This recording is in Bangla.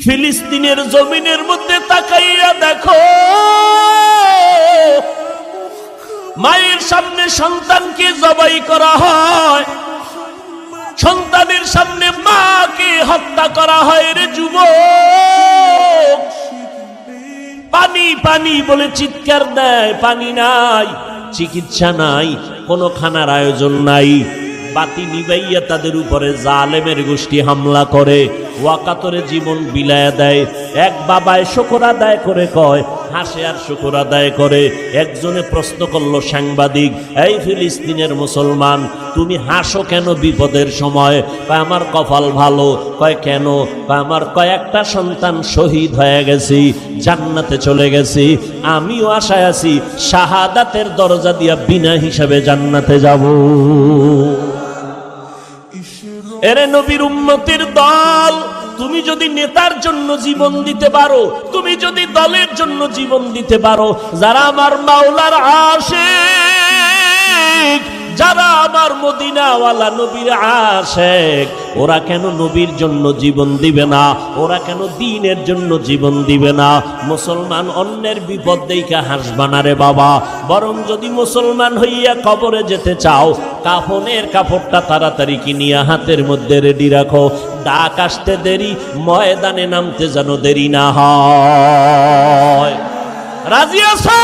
ফিলিস্তিনের জমিনের মধ্যে তাকাইয়া দেখো, মায়ের সামনে সন্তানকে জবাই করা হয়, সন্তানের সামনে মাকে হত্যা করা হয়। রে যুবক, পানি পানি বলে চিৎকার দেয়, পানি নাই, চিকিৎসা নাই, কোনো খানার আয়োজন নাই। বাতি নিবাইয়া তাদের উপরে জালেমের গোষ্ঠী হামলা করে, ওয়াকাতরে জীবন বিলায়া দেয়। এক বাবায় শুকর আদায় করে কয়, হাসে আর শুকর আদায় করে। একজনে প্রশ্ন করলো সাংবাদিক, এই ফিলিস্তিনের মুসলমান, তুমি হাসো কেন বিপদের সময়? কয় আমার কপাল ভালো। কয় কেন? কয় আমার কয়েকটা সন্তান শহীদ হয়ে গেছি, জান্নাতে চলে গেছি, আমিও আশায় আছি শাহাদাতের দরজা দিয়া বিনা হিসাবে জান্নাতে যাব। এরে নবীর উম্মতের দল, তুমি যদি নেতার জন্য জীবন দিতে পারো, তুমি যদি দলের জন্য জীবন দিতে পারো, যারা আমার মাওলার আশিক, যারা আমার মদিনাওয়ালা নবীর আশিক, ওরা কেন নবীর জন্য জীবন দিবে না? ওরা কেন দ্বীনের জন্য জীবন দিবে না? মুসলমান অন্যের বিপদ দেইখা হাসবা না রে বাবা, বরং যদি মুসলমান হইয়া কবরে যেতে চাও, কাফনের কাপড়টা তাড়াতাড়ি কিনিয়া হাতের মধ্যে রেডি রাখো। ডাক আসতে দেরি, ময়দানে নামতে যেন দেরি না হয়। রাজি আছো?